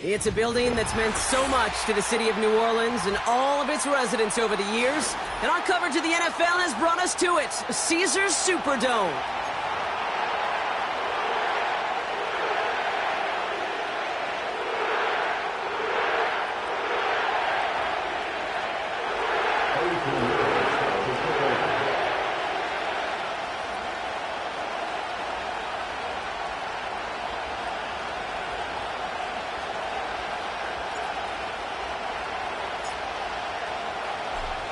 It's a building that's meant so much to the city of New Orleans and all of its residents over the years. And our coverage of the NFL has brought us to it, Caesars Superdome.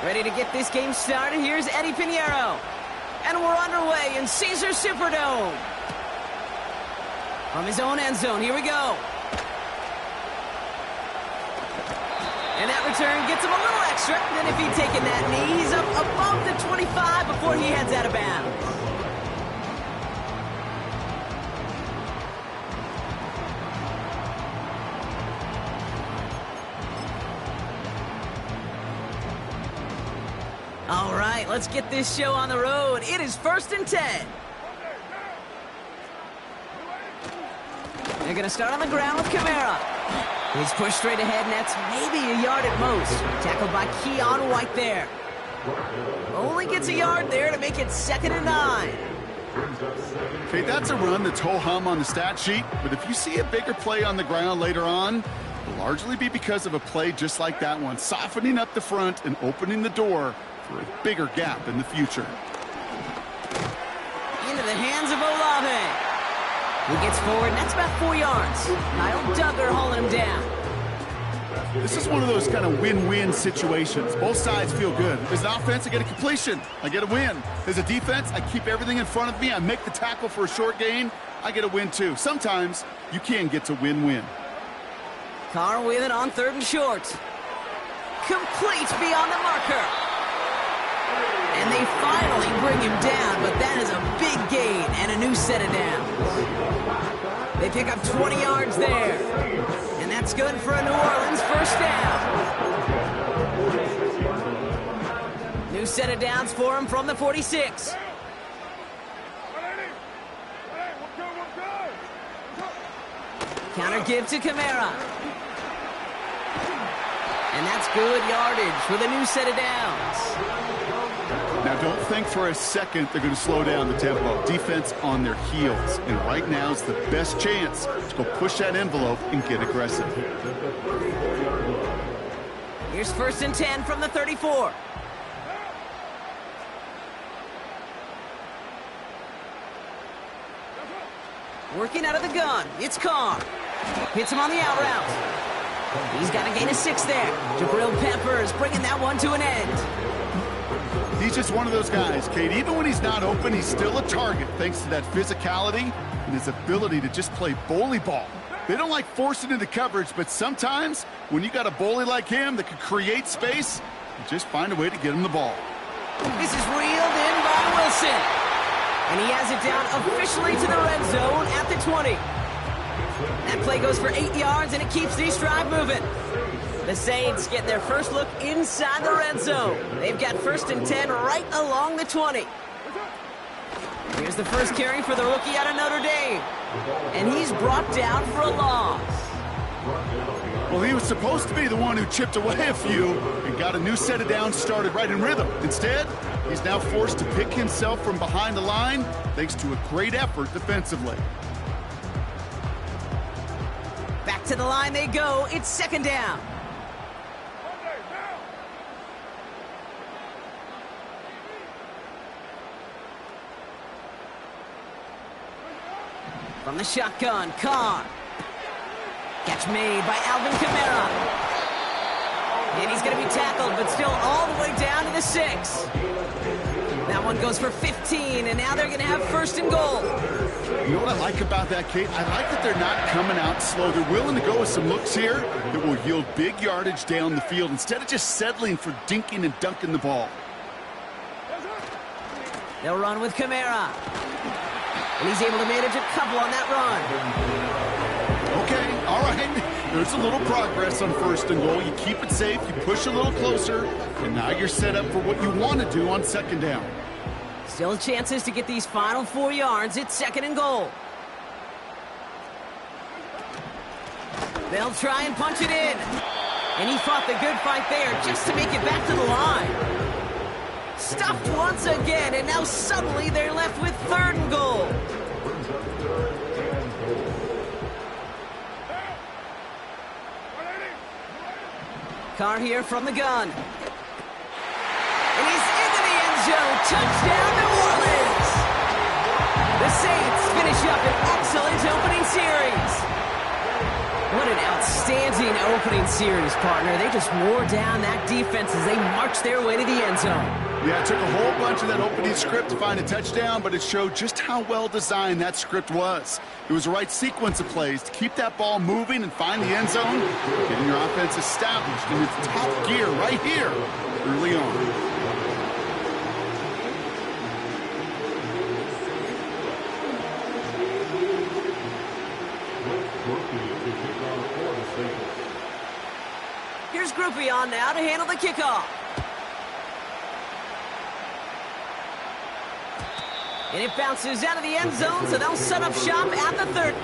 Ready to get this game started. Here's Eddie Pinheiro. And we're underway in Caesars Superdome. From his own end zone, here we go. And that return gets him a little extra. Then if he'd taken that knee, he's up above the 25 before he heads out of bounds. All right, let's get this show on the road. It is 1st and 10. They're going to start on the ground with Kamara. He's pushed straight ahead, and that's maybe a yard at most. Tackled by Keon White there. Only gets a yard there to make it 2nd and 9. Okay, that's a run that's ho-hum on the stat sheet, but if you see a bigger play on the ground later on, it'll largely be because of a play just like that one, softening up the front and opening the door for a bigger gap in the future. Into the hands of Olave. He gets forward, and that's about 4 yards. Kyle Duggar hauling him down. This is one of those kind of win-win situations. Both sides feel good. As an offense, I get a completion. I get a win. As a defense, I keep everything in front of me. I make the tackle for a short gain. I get a win, too. Sometimes you can get to win-win. Carr with it on 3rd and short. Complete beyond the marker. And they finally bring him down, but that is a big gain and a new set of downs. They pick up 20 yards there. And that's good for a New Orleans 1st down. New set of downs for him from the 46. Counter give to Kamara. And that's good yardage for the new set of downs. Now, don't think for a second they're going to slow down the tempo. Defense on their heels. And right now is the best chance to go push that envelope and get aggressive. Here's 1st and 10 from the 34. Working out of the gun. It's Carr. Hits him on the out route. He's got a gain of 6 there. Jabril Peppers bringing that one to an end. He's just one of those guys, Kate. Even when he's not open, he's still a target thanks to that physicality and his ability to just play bully ball. They don't like forcing into coverage, but sometimes when you got a bully like him that can create space, you just find a way to get him the ball. This is reeled in by Wilson. And he has it down officially to the red zone at the 20. That play goes for 8 yards, and it keeps this drive moving. The Saints get their first look inside the red zone. They've got 1st and 10 right along the 20. Here's the first carry for the rookie out of Notre Dame. And he's brought down for a loss. Well, he was supposed to be the one who chipped away a few and got a new set of downs started right in rhythm. Instead, he's now forced to pick himself from behind the line thanks to a great effort defensively. Back to the line they go. It's 2nd down. From the shotgun, Carr. Catch made by Alvin Kamara. And he's going to be tackled, but still all the way down to the 6. That one goes for 15, and now they're going to have 1st and goal. You know what I like about that, Kate? I like that they're not coming out slow. They're willing to go with some looks here that will yield big yardage down the field instead of just settling for dinking and dunking the ball. They'll run with Kamara. And he's able to manage a couple on that run. Okay, all right. There's a little progress on 1st and goal. You keep it safe, you push a little closer, and now you're set up for what you want to do on 2nd down. Still chances to get these final 4 yards. It's 2nd and goal. They'll try and punch it in. And he fought the good fight there just to make it back to the line. Stuffed once again, and now suddenly they're left with 3rd and goal. Carr here from the gun. And he's into the end zone. Touchdown, New Orleans! The Saints finish up an excellent opening series. What an outstanding opening series, partner. They just wore down that defense as they marched their way to the end zone. Yeah, it took a whole bunch of that opening script to find a touchdown, but it showed just how well designed that script was. It was the right sequence of plays to keep that ball moving and find the end zone, getting your offense established in its top gear right here early on. Here's Groupie on now to handle the kickoff. And it bounces out of the end zone, so they'll set up shop at the 30.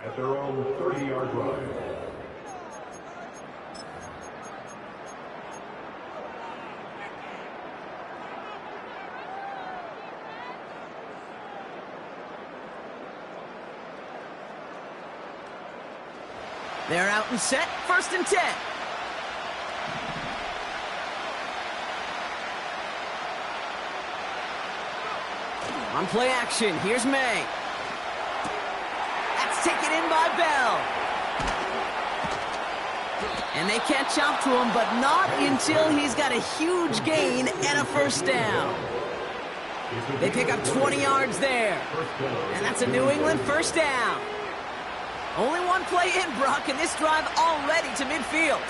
At their own 30-yard line. They're out and set, 1st and 10. On play action, here's May. That's taken in by Bell. And they catch up to him, but not until he's got a huge gain and a 1st down. They pick up 20 yards there. And that's a New England 1st down. Only one play in, Brock, and this drive already to midfield.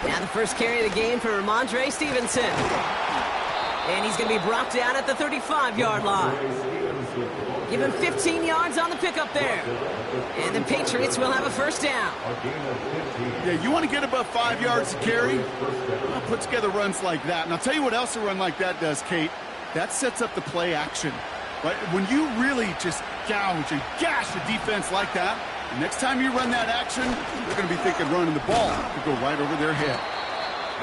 Now the first carry of the game for Ramondre Stevenson. And he's going to be brought down at the 35-yard line. Give him 15 yards on the pickup there. And the Patriots will have a first down. Yeah, you want to get above 5 yards to carry? Well, put together runs like that. And I'll tell you what else a run like that does, Kate. That sets up the play action. Right? When you really just gouge and gash a defense like that, the next time you run that action, they're going to be thinking running the ball could go right over their head.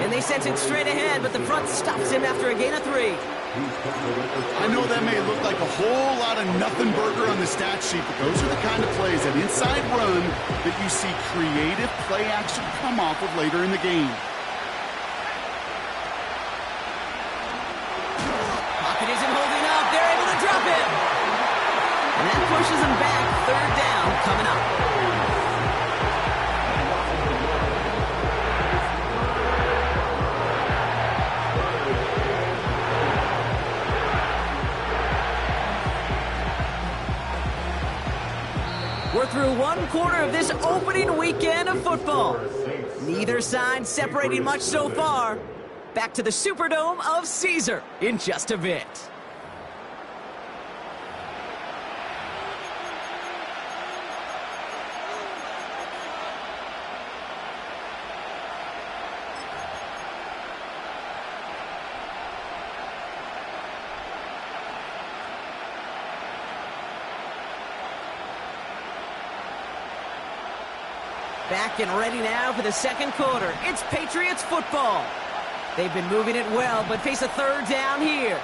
And they sent it straight ahead, but the front stops him after a gain of 3. I know that may look like a whole lot of nothing burger on the stat sheet, but those are the kind of plays, that inside run, that you see creative play action come off of later in the game. Pocket isn't holding up. They're able to drop it. And that pushes them back. Third down coming up. We're through one quarter of this opening weekend of football. Neither side separating much so far. Back to the Superdome of Caesar in just a bit. Back and ready now for the second quarter. It's Patriots football. They've been moving it well, but face a third down here.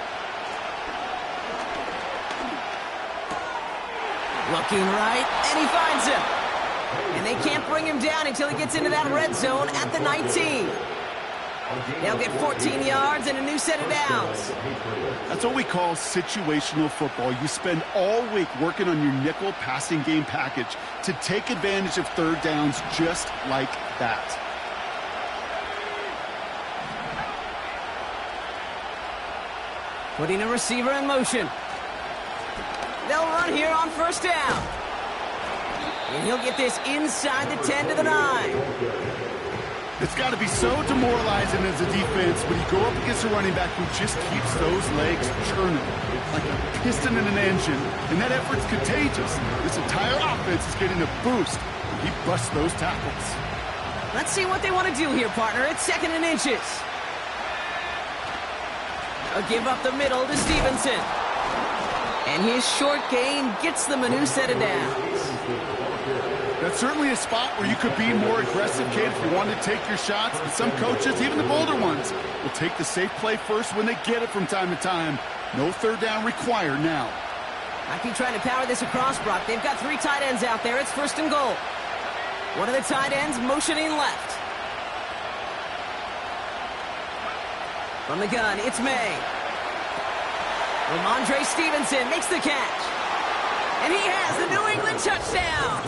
Looking right, and he finds him. And they can't bring him down until he gets into that red zone at the 19. They'll get 14 yards and a new set of downs. That's what we call situational football. You spend all week working on your nickel passing game package to take advantage of third downs just like that. Putting a receiver in motion. They'll run here on first down. And he'll get this inside the 10 to the 9. It's got to be so demoralizing as a defense when you go up against a running back who just keeps those legs churning like a piston in an engine. And that effort's contagious. This entire offense is getting a boost. He busts those tackles. Let's see what they want to do here, partner. It's 2nd and inches. A give up the middle to Stevenson. And his short gain gets them a new set of downs. That's certainly a spot where you could be more aggressive, Kate, if you wanted to take your shots. But some coaches, even the bolder ones, will take the safe play first when they get it from time to time. No third down required now. Might be trying to power this across, Brock. They've got 3 tight ends out there. It's 1st and goal. One of the tight ends motioning left. From the gun, it's May. Ramondre Stevenson makes the catch. And he has the New England touchdown.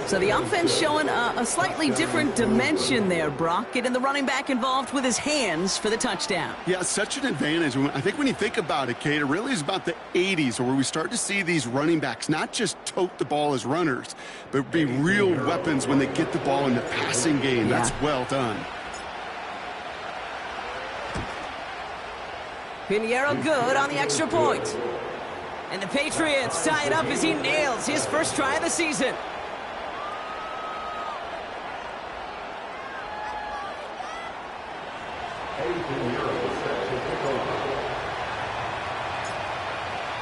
So the offense showing a slightly different dimension there, Brock. Getting the running back involved with his hands for the touchdown. Yeah, such an advantage. I think when you think about it, Kate, it really is about the 80s where we start to see these running backs not just tote the ball as runners, but be real weapons when they get the ball in the passing game. Yeah. That's well done. Pinheiro good on the extra point. And the Patriots tie it up as he nails his first try of the season.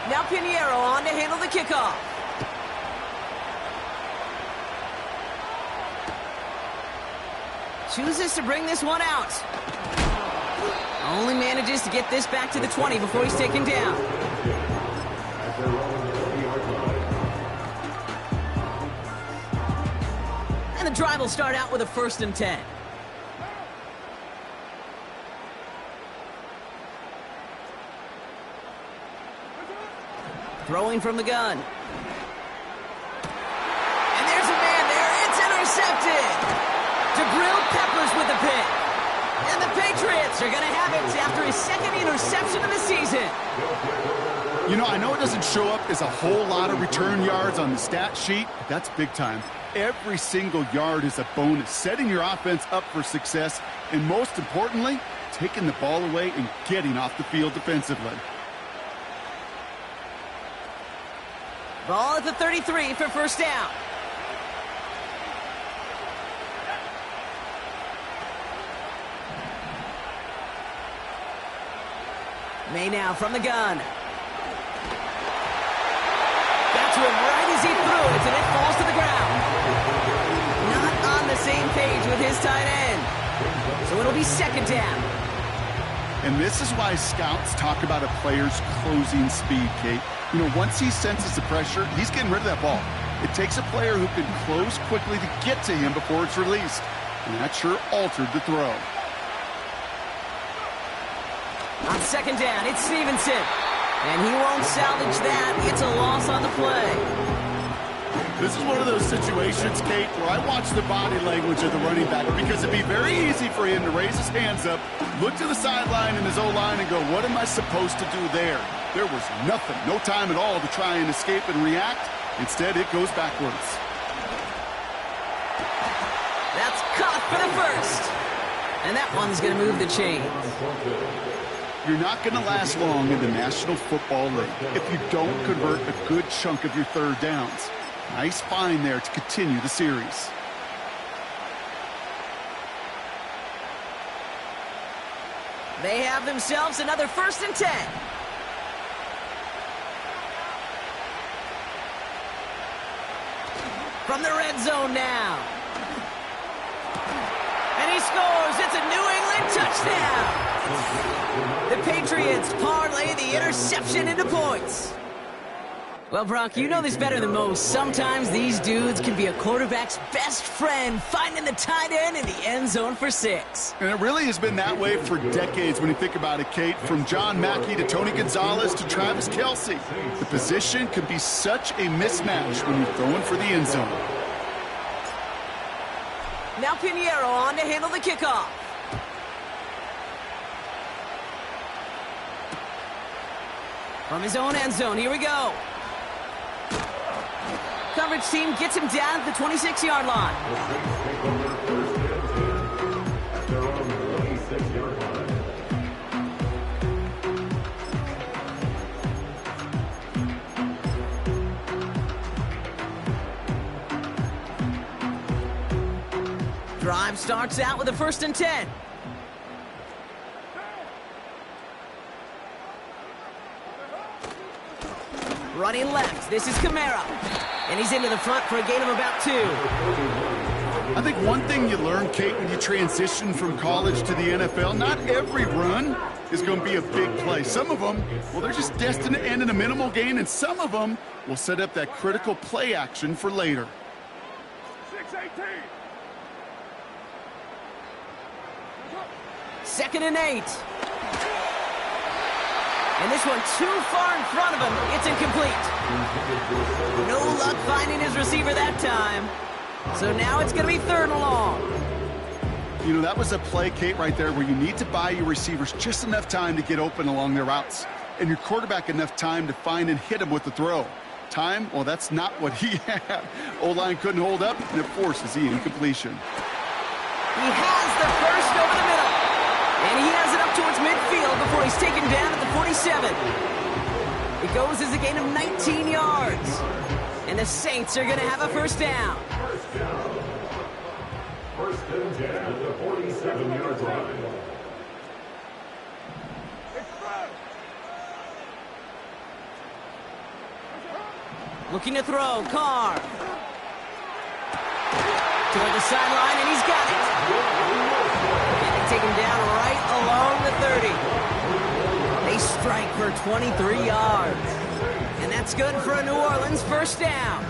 Now Pinheiro on to handle the kickoff. Chooses to bring this one out. Only manages to get this back to the 20 before he's taken down. And the drive will start out with a 1st and 10. Throwing from the gun. And there's a man there. It's intercepted. Jabril Peppers with the pick. And the Patriots are going to have it after his 2nd interception of the season. You know, I know it doesn't show up as a whole lot of return yards on the stat sheet, but that's big time. Every single yard is a bonus, setting your offense up for success, and most importantly, taking the ball away and getting off the field defensively. Ball at the 33 for first down. May now from the gun. Got to him right as he threw it, and it falls to the ground. Not on the same page with his tight end. So it'll be second down. And this is why scouts talk about a player's closing speed, Kate. You know, once he senses the pressure, he's getting rid of that ball. It takes a player who can close quickly to get to him before it's released. And that sure altered the throw. On second down, it's Stevenson. And he won't salvage that. It's a loss on the play. This is one of those situations, Kate, where I watch the body language of the running back because it'd be very easy for him to raise his hands up, look to the sideline in his O-line and go, what am I supposed to do there? There was nothing, no time at all to try and escape and react. Instead, it goes backwards. That's caught for the first. And that one's going to move the chains. You're not going to last long in the National Football League if you don't convert a good chunk of your third downs. Nice find there to continue the series. They have themselves another 1st and 10. From the red zone now. And he scores. It's a New England touchdown. The Patriots parlay the interception into points. Well, Brock, you know this better than most. Sometimes these dudes can be a quarterback's best friend, finding the tight end in the end zone for 6. And it really has been that way for decades when you think about it, Kate. From John Mackey to Tony Gonzalez to Travis Kelce. The position can be such a mismatch when you're throwing for the end zone. Now Pinheiro on to handle the kickoff. From his own end zone, here we go. Coverage team gets him down at the 26-yard line. Drive starts out with a 1st and 10. Running left, this is Kamara. And he's into the front for a gain of about 2. I think one thing you learn, Kate, when you transition from college to the NFL, not every run is going to be a big play. Some of them, well, they're just destined to end in a minimal gain, and some of them will set up that critical play action for later. 6-18. 2nd and 8. And this one too far in front of him. It's incomplete. No luck finding his receiver that time. So now it's going to be 3rd and long. You know, that was a play, Kate, right there where you need to buy your receivers just enough time to get open along their routes. And your quarterback enough time to find and hit him with the throw. Time, well, that's not what he had. O-line couldn't hold up, and it forces the incompletion. He has the first over the middle. And he has it up towards midfield before he's taken down at the 47. It goes as a gain of 19 yards. And the Saints are going to have a 1st down. 1st and 10 at the 47-yard line. Looking to throw, Carr. Toward the sideline, and he's got it. And they take him down right along the 30. They strike for 23 yards. And that's good for a New Orleans 1st down.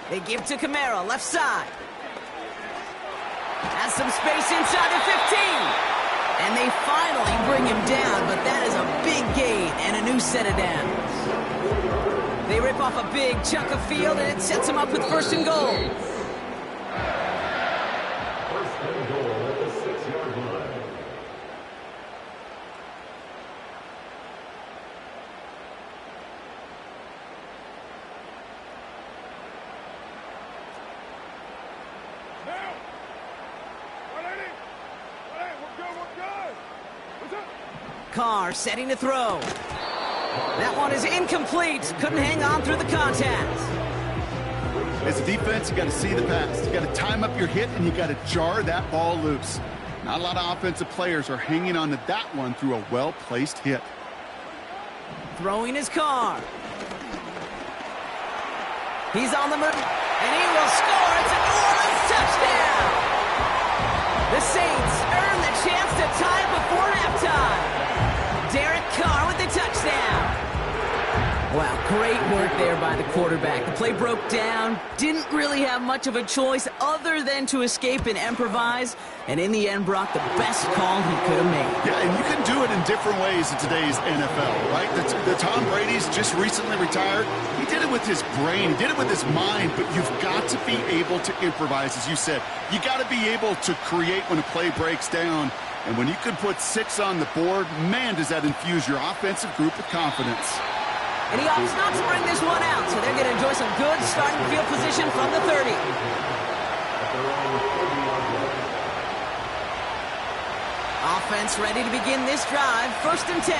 They give to Kamara, left side. Has some space inside the 15. And they finally bring him down, but that is a big gain and a new set of downs. They rip off a big chunk of field, and it sets him up with 1st and goal. 1st and goal at the 6-yard line. Now! 180! 180, we're good, we're good! Carr setting to throw. That one is incomplete. Couldn't hang on through the contact. As a defense, you got to see the pass. You got to time up your hit, and you got to jar that ball loose. Not a lot of offensive players are hanging on to that one through a well-placed hit. Throwing his Carr. He's on the move, and he will score. It's a New Orleans touchdown. The Saints earn the chance to tie it before halftime. Derek Carr with the touchdown. Wow, great work there by the quarterback. The play broke down, didn't really have much of a choice other than to escape and improvise, and in the end brought the best call he could have made. Yeah, and you can do it in different ways in today's NFL, right? The Tom Brady's just recently retired. He did it with his brain, he did it with his mind, but you've got to be able to improvise, as you said. You got to be able to create when a play breaks down, and when you can put 6 on the board, man, does that infuse your offensive group with confidence. And he opts not to bring this one out, so they're going to enjoy some good starting field position from the 30. Offense ready to begin this drive, 1st and 10.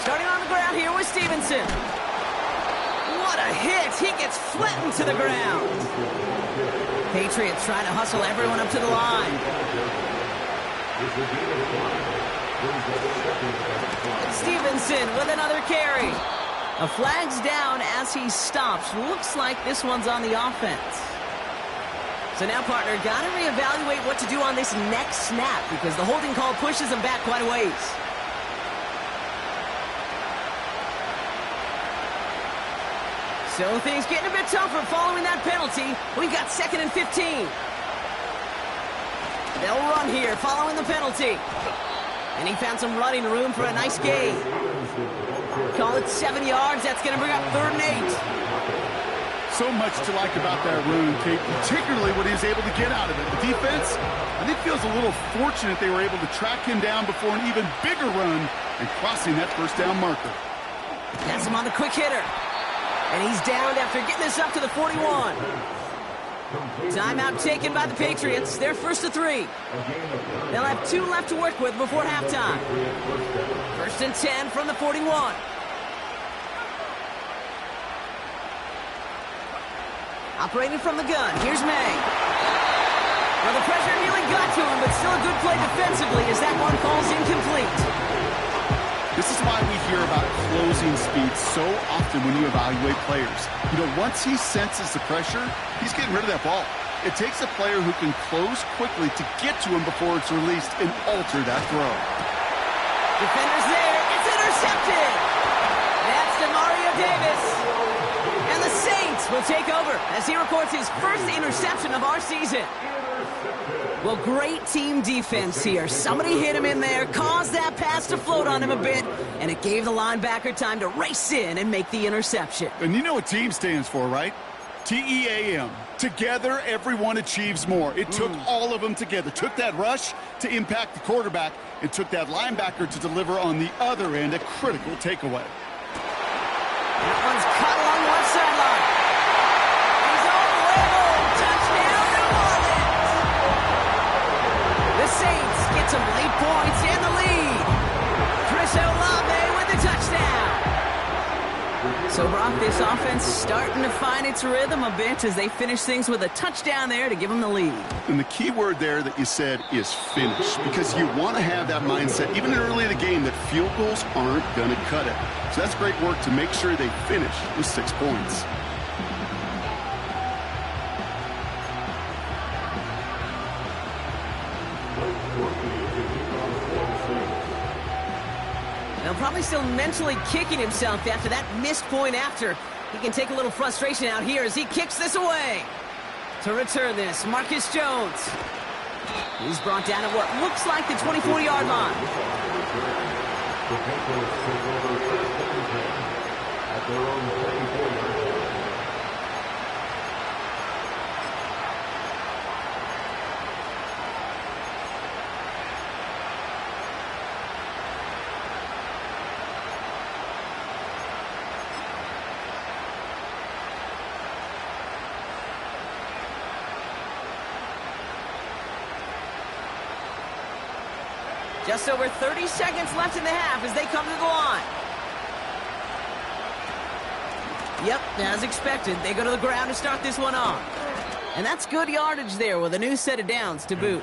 Starting on the ground here with Stevenson. What a hit! He gets flattened to the ground. Patriots trying to hustle everyone up to the line. Stevenson with another carry. A flag's down as he stops. Looks like this one's on the offense. So now, partner, got to reevaluate what to do on this next snap because the holding call pushes him back quite a ways. So things getting a bit tougher following that penalty. We've got 2nd and 15. They'll run here following the penalty. And he found some running room for a nice gain. Call it 7 yards. That's going to bring up 3rd and 8. So much to like about that run, Kate, particularly what he was able to get out of it. The defense, I think, feels a little fortunate they were able to track him down before an even bigger run and crossing that 1st down marker. That's him on the quick hitter. And he's downed after getting this up to the 41. Timeout taken by the Patriots. They're 1st to 3. They'll have 2 left to work with before halftime. 1st and 10 from the 41. Operating from the gun, here's May. Well, the pressure nearly got to him, but still a good play defensively as that one falls incomplete. This is why we hear about closing speed so often when you evaluate players. You know, once he senses the pressure, he's getting rid of that ball. It takes a player who can close quickly to get to him before it's released and alter that throw. Defender's there. It's intercepted. That's DeMario Davis. And the Saints will take over as he records his 1st interception of our season. Well, great team defense here. Somebody hit him in there, caused that pass to float on him a bit, and it gave the linebacker time to race in and make the interception. And you know what team stands for, right? T-E-A-M. Together, everyone achieves more. It took all of them together. Took that rush to impact the quarterback. It took that linebacker to deliver on the other end a critical takeaway. That one's cut along the left sideline. He's all the way home. Touchdown, New Orleans. The Saints get some late points and the lead. Chris Olave with the touchdown. So, Brock, this offense starting to find its rhythm a bit as they finish things with a touchdown there to give them the lead. And the key word there that you said is finish, because you want to have that mindset, even early in the game, that field goals aren't going to cut it. So that's great work to make sure they finish with 6 points. Now, probably still mentally kicking himself after that missed point after. He can take a little frustration out here as he kicks this away. To return this, Marcus Jones. He's brought down at what looks like the 24-yard line. At their own 24-yard line. Just over 30 seconds left in the half as they come to the line. Yep, as expected, they go to the ground to start this one off. And that's good yardage there with a new set of downs to boot.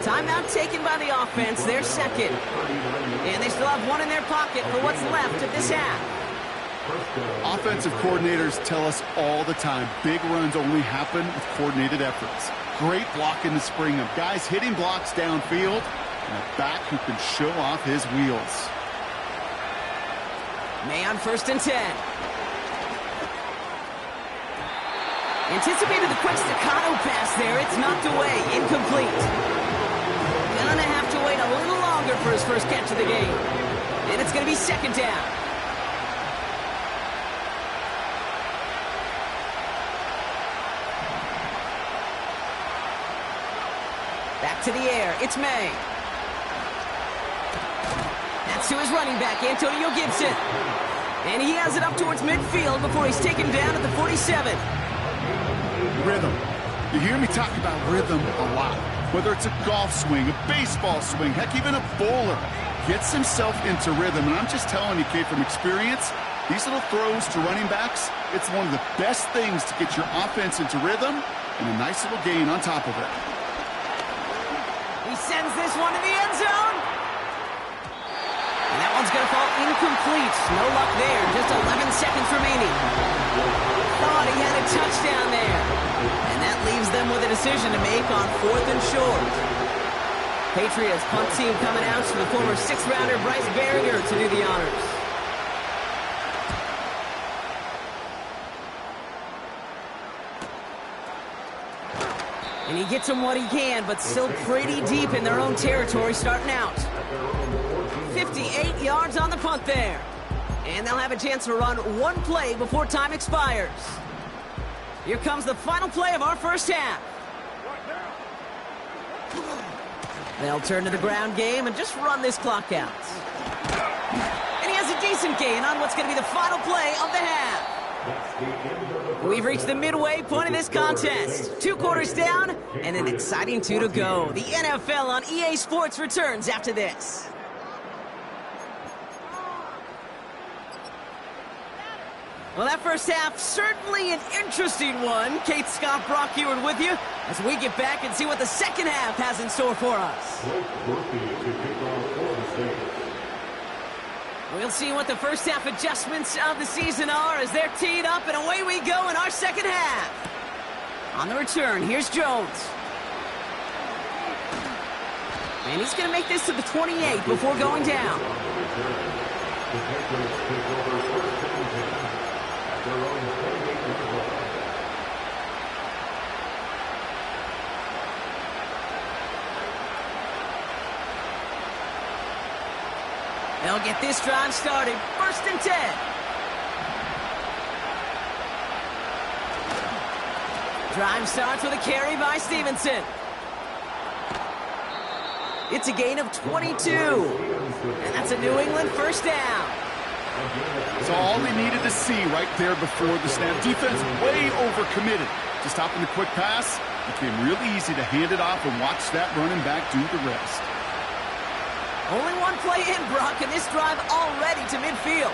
Timeout taken by the offense, their second. And they still have one in their pocket for what's left of this half. Offensive coordinators tell us all the time, big runs only happen with coordinated efforts. Great block in the spring of guys hitting blocks downfield and a back who can show off his wheels. May on 1st and 10. Anticipated the quick staccato pass there. It's knocked away. Incomplete. Gonna have to wait a little longer for his first catch of the game. And it's gonna be 2nd down. Back to the air. It's May. That's to his running back, Antonio Gibson. And he has it up towards midfield before he's taken down at the 47. Rhythm. You hear me talk about rhythm a lot. Whether it's a golf swing, a baseball swing, heck, even a bowler. Gets himself into rhythm. And I'm just telling you, Kate, from experience, these little throws to running backs, it's one of the best things to get your offense into rhythm and a nice little gain on top of it. He sends this one to the end zone. And that one's going to fall incomplete. No luck there. Just 11 seconds remaining. Thought he had a touchdown there. And that leaves them with a decision to make on 4th and short. Patriots punt team coming out to the former 6th-rounder Bryce Barrier to do the honors. And he gets them what he can, but still pretty deep in their own territory starting out. 58 yards on the punt there. And they'll have a chance to run one play before time expires. Here comes the final play of our first half. They'll turn to the ground game and just run this clock out. And he has a decent gain on what's going to be the final play of the half. We've reached the midway point of this contest. 2 quarters down and an exciting 2 to go. The NFL on EA Sports returns after this. Well, that first half, certainly an interesting one. Kate, Scott, Brock Heward with you as we get back and see what the second half has in store for us. We'll see what the first half adjustments of the season are as they're teed up, and away we go in our second half. On the return, here's Jones. And he's going to make this to the 28 before going down. They'll get this drive started. 1st and 10. Drive starts with a carry by Stevenson. It's a gain of 22. And that's a New England first down. It's all they needed to see right there before the snap. Defense way overcommitted. To stopping the quick pass, it became really easy to hand it off and watch that running back do the rest. Only one play in, Brock, and this drive already to midfield.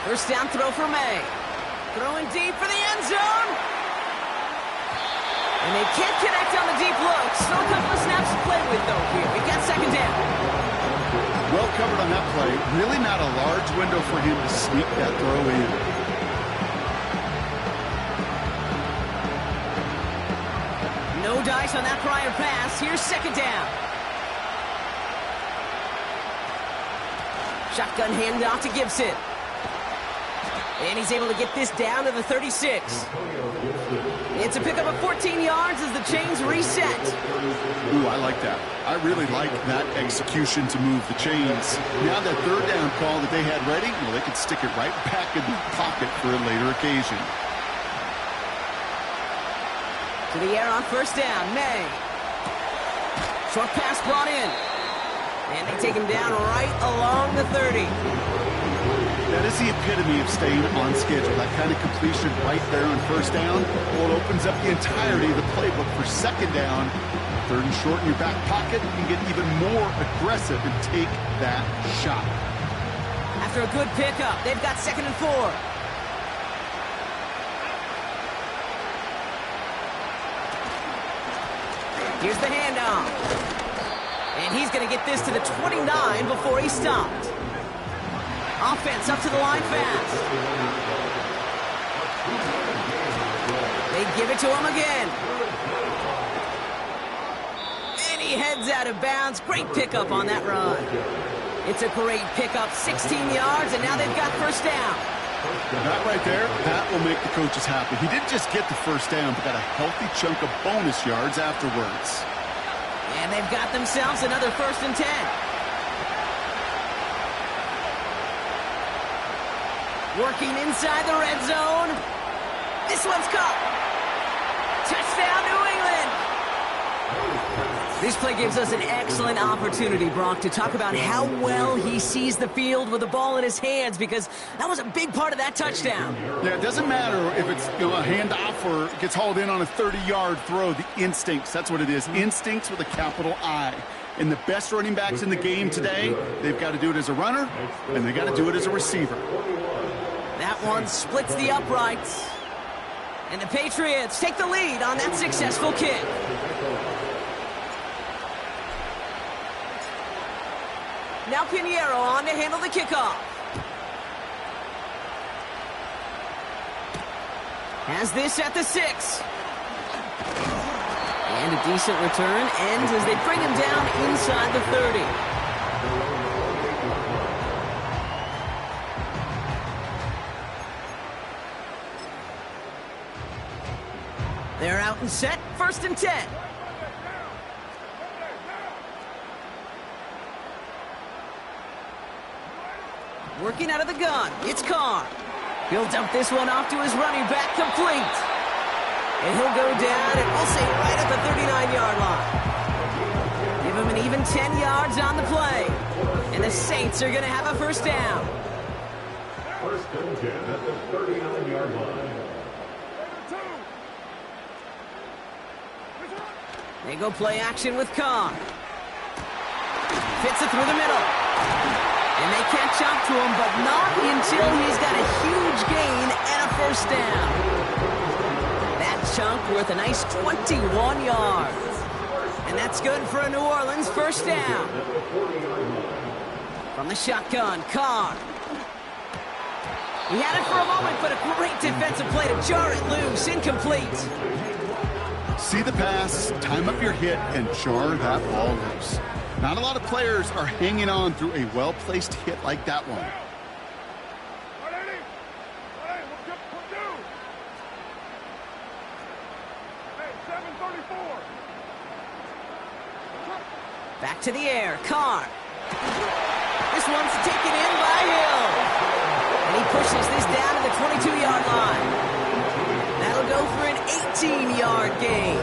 First down throw for May. Throwing deep for the end zone. And they can't connect on the deep look. Still a couple of snaps to play with, though, here. We got 2nd down. Well covered on that play. Really not a large window for him to sneak that throw in. No dice on that prior pass. Here's 2nd down. Shotgun handoff to Gibson. And he's able to get this down to the 36. It's a pickup of 14 yards as the chains reset. Ooh, I like that. I really like that execution to move the chains. Now that 3rd down call that they had ready, well, they could stick it right back in the pocket for a later occasion. To the air on 1st down, May. Short pass brought in. And they take him down right along the 30. That is the epitome of staying on schedule. That kind of completion right there on 1st down. Well, it opens up the entirety of the playbook for 2nd down. Third and short in your back pocket, you can get even more aggressive and take that shot. After a good pickup, they've got 2nd and 4. Here's the handoff. And he's going to get this to the 29 before he stopped. Offense up to the line fast. They give it to him again. And he heads out of bounds. Great pickup on that run. It's a great pickup, 16 yards, and now they've got first down. That right there, that will make the coaches happy. He didn't just get the first down, but got a healthy chunk of bonus yards afterwards. And they've got themselves another 1st and 10. Working inside the red zone. This one's caught. Touchdown, New England. This play gives us an excellent opportunity, Brock, to talk about how well he sees the field with the ball in his hands, because that was a big part of that touchdown. Yeah, it doesn't matter if it's a handoff or gets hauled in on a 30-yard throw. The instincts, that's what it is. Instincts with a capital I. And the best running backs in the game today, they've got to do it as a runner, and they got to do it as a receiver. That one splits the uprights. And the Patriots take the lead on that successful kick. Now Pinheiro on to handle the kickoff. Has this at the 6. And a decent return ends as they bring him down inside the 30. They're out and set, 1st and 10. Working out of the gun, it's Carr. He'll dump this one off to his running back, complete. And he'll go down, and we'll say right at the 39-yard line. Give him an even 10 yards on the play. And the Saints are going to have a first down. 1st and 10 at the 39-yard line. They go play action with Carr. Fits it through the middle. And they catch up to him, but not until he's got a huge gain and a first down. That chunk worth a nice 21 yards. And that's good for a New Orleans first down. From the shotgun, Carr. He had it for a moment, but a great defensive play to jar it loose. Incomplete. See the pass, time up your hit, and jar that ball loose. Not a lot of players are hanging on through a well-placed hit like that one. Back to the air, Carr. This one's taken in by Hill. And he pushes this down to the 22-yard line. That'll go for an 18-yard gain.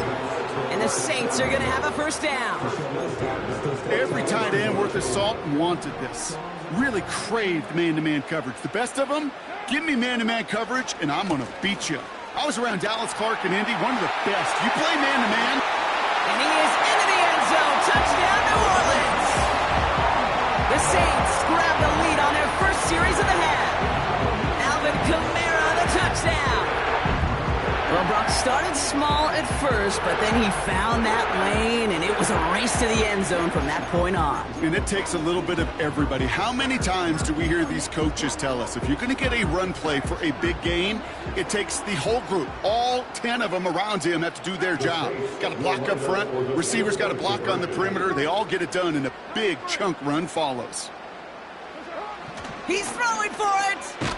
And the Saints are going to have a first down. Every tight end worth his salt wanted this. Really craved man-to-man coverage. The best of them, give me man-to-man coverage, and I'm going to beat you. I was around Dallas, Clark, and Indy, one of the best. You play man-to-man. And he is into the end zone. Touchdown, New Orleans. The Saints grab the lead on their first series of the half. Alvin Kamara, the touchdown. Well, Brock started small at first, but then he found that lane, and it was a race to the end zone from that point on. And it takes a little bit of everybody. How many times do we hear these coaches tell us, if you're going to get a run play for a big game, it takes the whole group, all 10 of them around him have to do their job. Got to block up front, receivers got to block on the perimeter. They all get it done, and a big chunk run follows. He's throwing for it.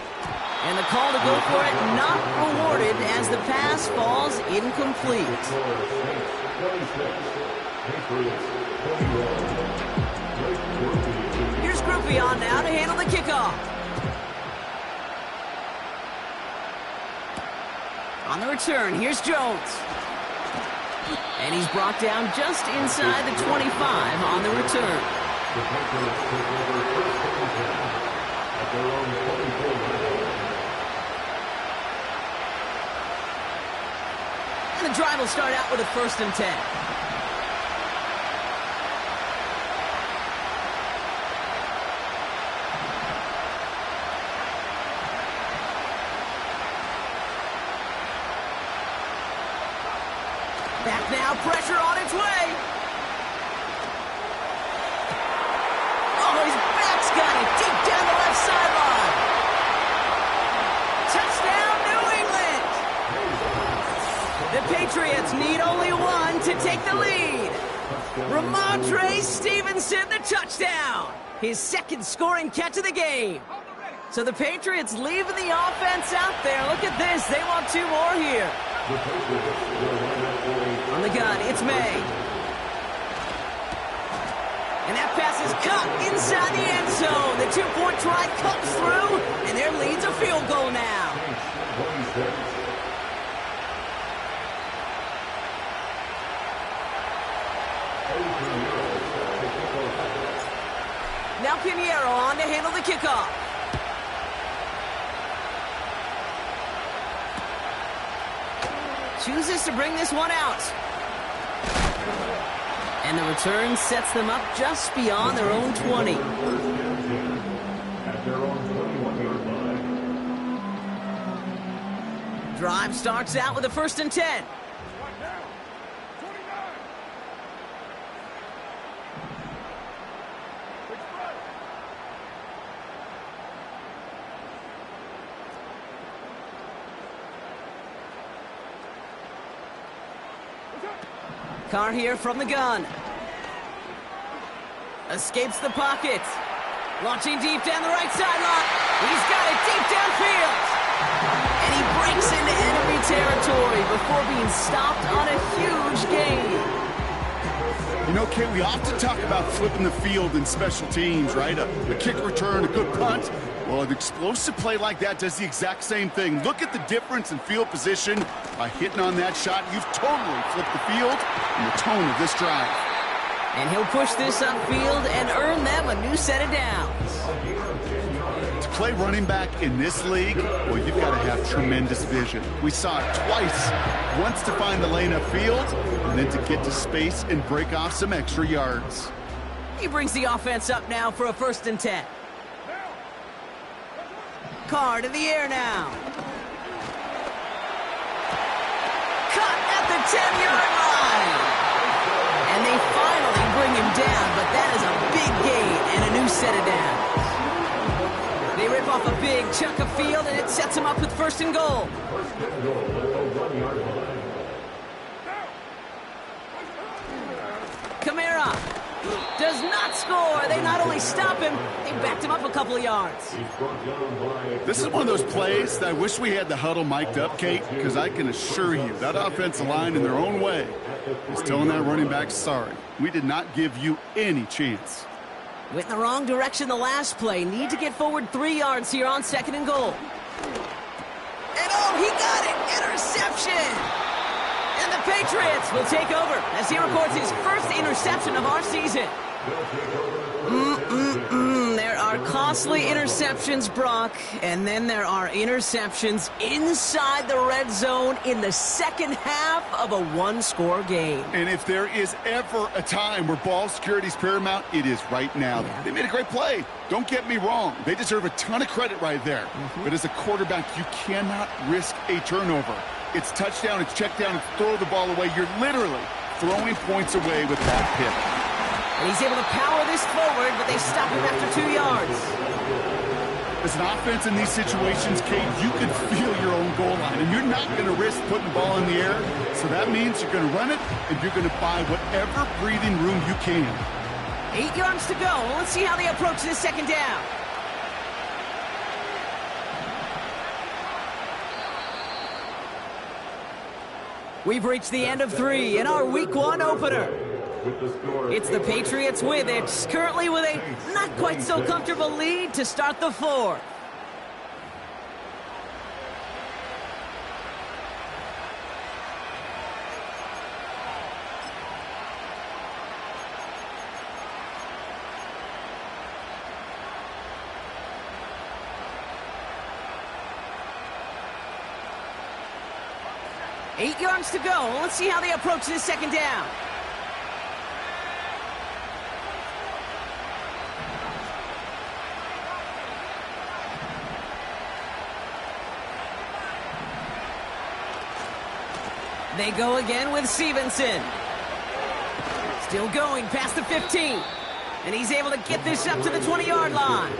And the call to go for it not rewarded as the pass falls incomplete. Here's Groupie on now to handle the kickoff. On the return, here's Jones. And he's brought down just inside the 25 on the return. And the drive will start out with a 1st and 10. Back now, pressure on its way. Oh, his back's got it deep down the left sideline. Touchdown, New England. The Patriots need only one to take the lead. Ramondre Stevenson, the touchdown. His second scoring catch of the game. So the Patriots leaving the offense out there. Look at this. They want two more here. On the gun, it's May. And that pass is caught inside the end zone. The two-point try comes through, and their lead's a field goal now. Now Pinheiro on to handle the kickoff. Chooses to bring this one out. And the return sets them up just beyond their own 20. At their own 21-yard line. Drive starts out with a 1st and 10. Carr here from the gun. Escapes the pocket. Launching deep down the right sideline. He's got it deep downfield. And he breaks into enemy territory before being stopped on a huge gain. You know, Kate, we often talk about flipping the field in special teams, right? A kick return, a good punt. Well, an explosive play like that does the exact same thing. Look at the difference in field position. By hitting on that shot, you've totally flipped the field and the tone of this drive. And he'll push this upfield and earn them a new set of downs. To play running back in this league, well, you've got to have tremendous vision. We saw it twice. Once to find the lane upfield, and then to get to space and break off some extra yards. He brings the offense up now for a 1st and 10. Carr to the air now. Cut at the 10-yard line. And they finally bring him down, but that is a big gain and a new set of downs. They rip off a big chunk of field, and it sets them up with 1st and goal. Kamara does not score. They not only stop him, they backed him up a couple of yards. This is one of those plays that I wish we had the huddle mic'd up, Kate, because I can assure you that offensive line in their own way is telling that running back, sorry, we did not give you any chance. Went in the wrong direction the last play. Need to get forward 3 yards here on 2nd and goal. And oh, he got it! Interception! And the Patriots will take over as he records his first interception of our season. There are costly interceptions, Brock, and then there are interceptions inside the red zone in the second half of a one-score game. And if there is ever a time where ball security is paramount, it is right now. They made a great play. Don't get me wrong. They deserve a ton of credit right there. But as a quarterback, you cannot risk a turnover. It's touchdown, it's check down, it's throw the ball away. You're literally throwing points away with that pick. And he's able to power this forward, but they stop him after 2 yards. As an offense in these situations, Kate, you can feel your own goal line, and you're not going to risk putting the ball in the air. So that means you're going to run it, and you're going to buy whatever breathing room you can. 8 yards to go. Let's see how they approach this 2nd down. We've reached the end of 3 in our Week 1 opener. It's the Patriots with it, currently with a not quite so comfortable lead to start the 4th. Eight yards to go. Let's see how they approach this 2nd down. They go again with Stevenson. Still going past the 15. And he's able to get this up to the 20-yard line.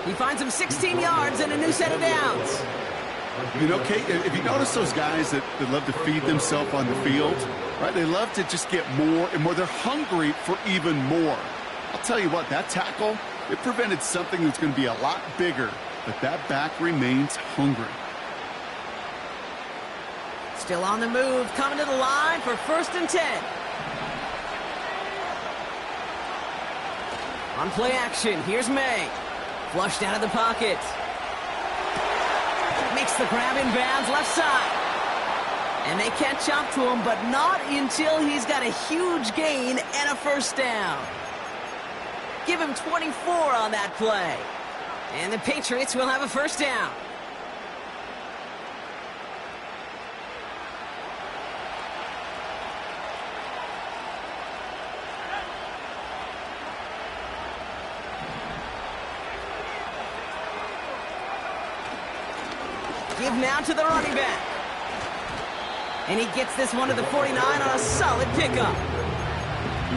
He finds him 16 yards and a new set of downs. You know, Kate, if you notice those guys that love to feed themselves on the field, right? They love to just get more and more. They're hungry for even more. I'll tell you what, that tackle, it prevented something that's going to be a lot bigger, but that back remains hungry. Still on the move, coming to the line for 1st and 10. On play action, here's May. Flushed out of the pocket. Makes the grab in bounds, left side. And they catch up to him, but not until he's got a huge gain and a 1st down. Give him 24 on that play. And the Patriots will have a 1st down. Give now to the running back. And he gets this one to the 49 on a solid pickup.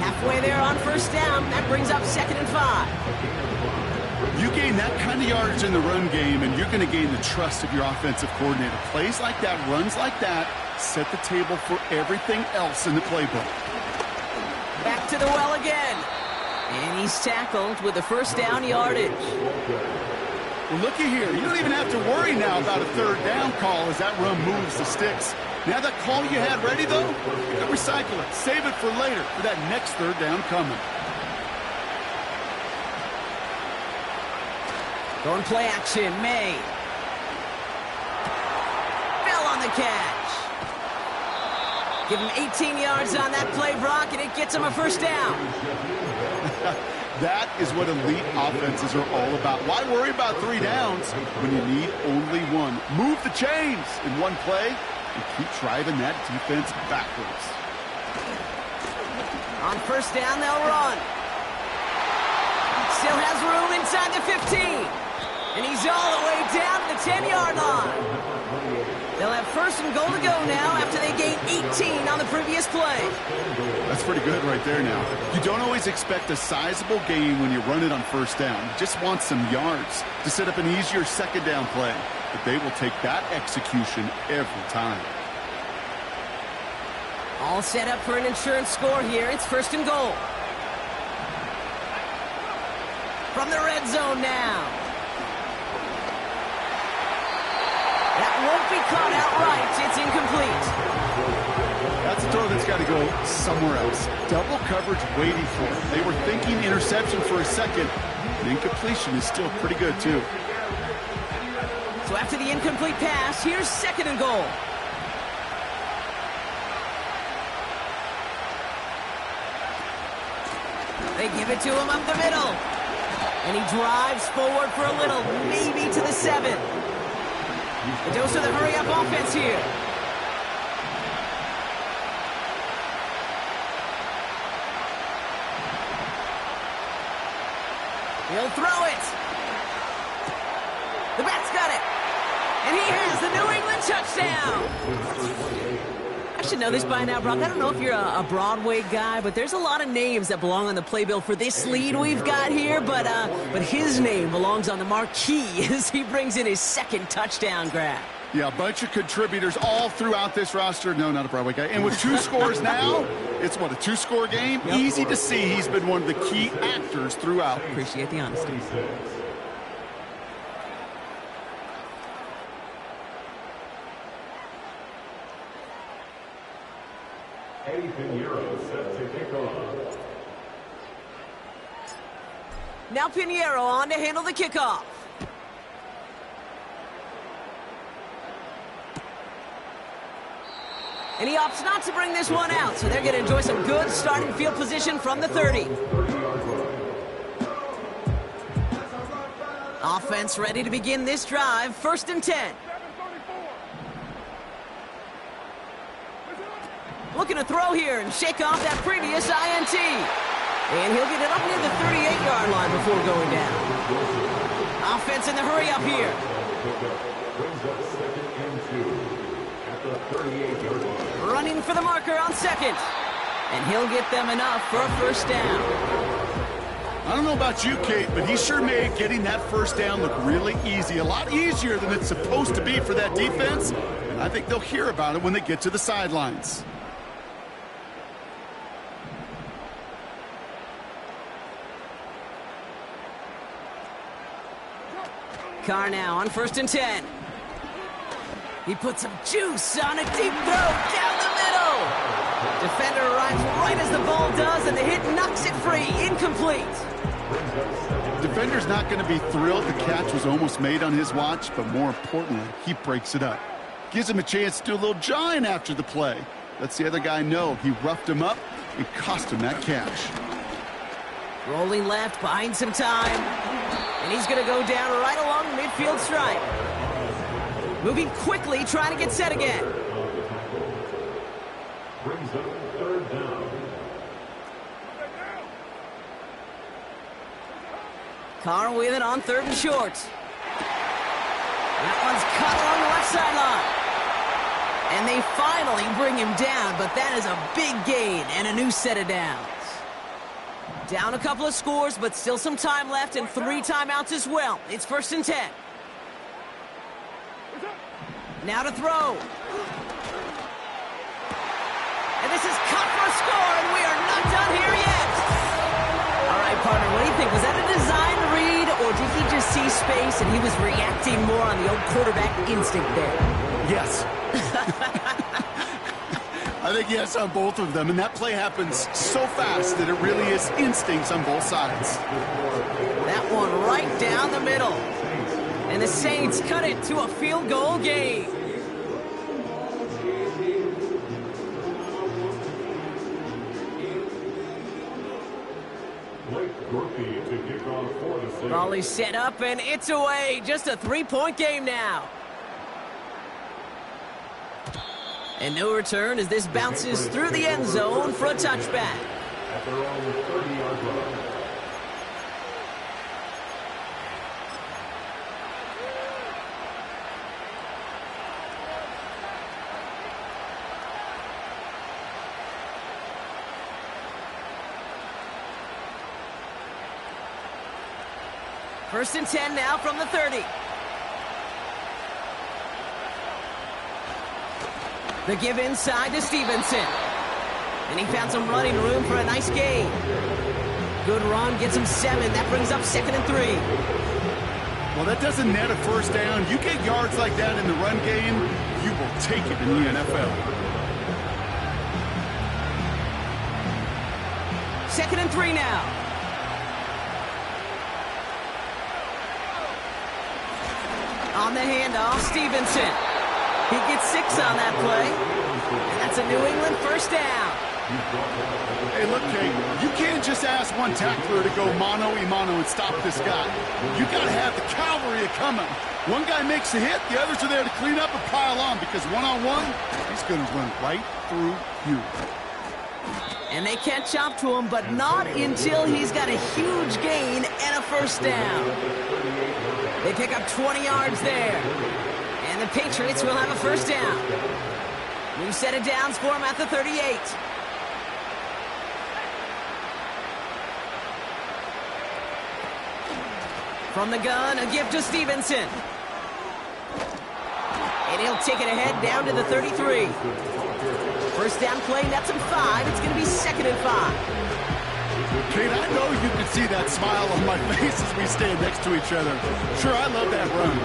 Halfway there on 1st down. That brings up 2nd and 5. You gain that kind of yardage in the run game, and you're going to gain the trust of your offensive coordinator. Plays like that, runs like that, set the table for everything else in the playbook. Back to the well again. And he's tackled with the 1st down yardage. Well, looky here. You don't even have to worry now about a 3rd down call as that run moves the sticks. Now that call you had ready, though, you can recycle it. Save it for later for that next 3rd down coming. Going play action, May. Fell on the catch. Give him 18 yards on that play, Brock, and it gets him a 1st down. That is what elite offenses are all about. Why worry about 3 downs when you need only one? Move the chains in one play and keep driving that defense backwards. On 1st down, they'll run. Still has room inside the 15. And he's all the way down to the 10-yard line. They'll have 1st and goal to go now after they gained 18 on the previous play. That's pretty good right there now. You don't always expect a sizable gain when you run it on 1st down. You just want some yards to set up an easier 2nd down play. But they will take that execution every time. All set up for an insurance score here. It's 1st and goal. From the red zone now. That won't be caught outright. It's incomplete. That's a throw that's got to go somewhere else. Double coverage waiting for it. They were thinking interception for a second. The incompletion is still pretty good, too. So after the incomplete pass, here's 2nd and goal. They give it to him up the middle. And he drives forward for a little, maybe to the 7. The dose of the hurry-up offense here. He'll throw it. The bat's got it. And he has the New England touchdown. I should know this by now, Brock. I don't know if you're a Broadway guy, but there's a lot of names that belong on the playbill for this lead we've got here. But his name belongs on the marquee as he brings in his 2nd touchdown grab. Yeah, a bunch of contributors all throughout this roster. No, not a Broadway guy. And with 2 scores now, it's what, a 2-score game? Yep. Easy to see he's been one of the key actors throughout. Appreciate the honesty. Pinheiro set to kick off. Now Pinheiro on to handle the kickoff. And he opts not to bring this one out, so they're going to enjoy some good starting field position from the 30. Offense ready to begin this drive, 1st and 10. Looking to throw here and shake off that previous INT. And he'll get it up near the 38-yard line before going down. Offense in the hurry up here. at the 38-yard line. Running for the marker on second. And he'll get them enough for a first down. I don't know about you, Kate, but he sure made getting that first down look really easy. A lot easier than it's supposed to be for that defense. And I think they'll hear about it when they get to the sidelines. Carr now on 1st and 10. He puts some juice on a deep throw down the middle. Defender arrives right as the ball does, and the hit knocks it free. Incomplete. Defender's not going to be thrilled the catch was almost made on his watch, but more importantly, he breaks it up. Gives him a chance to do a little jawing after the play. Lets the other guy know he roughed him up and cost him that catch. Rolling left, buying some time. And he's going to go down right along the midfield stripe. Moving quickly, trying to get set again. Brings up 3rd down. Carr with it on 3rd and short. That one's cut along the left sideline. And they finally bring him down, but that is a big gain and a new set of downs. Down a couple of scores, but still some time left and 3 timeouts as well. It's 1st and 10. Now to throw. And this is cut for a score, and we are not done here yet. All right, partner, what do you think? Was that a design read, or did he just see space and he was reacting more on the old quarterback instinct there? Yes. I think yes on both of them, and that play happens so fast that it really is instincts on both sides. That one right down the middle. And the Saints cut it to a field goal game. Raleigh set up, and it's away. Just a 3-point game now. And no return as this bounces through the end zone for a touchback. At their own 30-yard line. First and 10 now from the 30. The give inside to Stevenson. And he found some running room for a nice gain. Good run, gets him 7. That brings up 2nd and 3. Well, that doesn't net a first down. You get yards like that in the run game, you will take it in the NFL. 2nd and 3 now. On the handoff, Stevenson. He gets 6 on that play. And that's a New England first down. Hey, look, Kate, you can't just ask one tackler to go mano-a-mano and stop this guy. You got to have the cavalry coming. One guy makes a hit, the others are there to clean up and pile on, because one-on-one, he's going to run right through you. And they catch up to him, but not until he's got a huge gain and a first down. They pick up 20 yards there. And the Patriots will have a first down. New set of downs for him at the 38. From the gun, a gift to Stevenson. And he'll take it ahead down to the 33. First down play, nets him 5. It's going to be 2nd and 5. Kate, I know you can see that smile on my face as we stand next to each other. Sure, I love that run.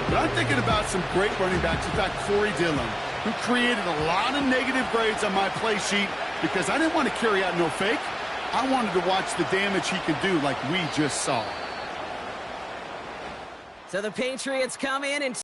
But I'm thinking about some great running backs. In fact, Corey Dillon, who created a lot of negative grades on my play sheet because I didn't want to carry out no fake. I wanted to watch the damage he could do like we just saw. So the Patriots come in and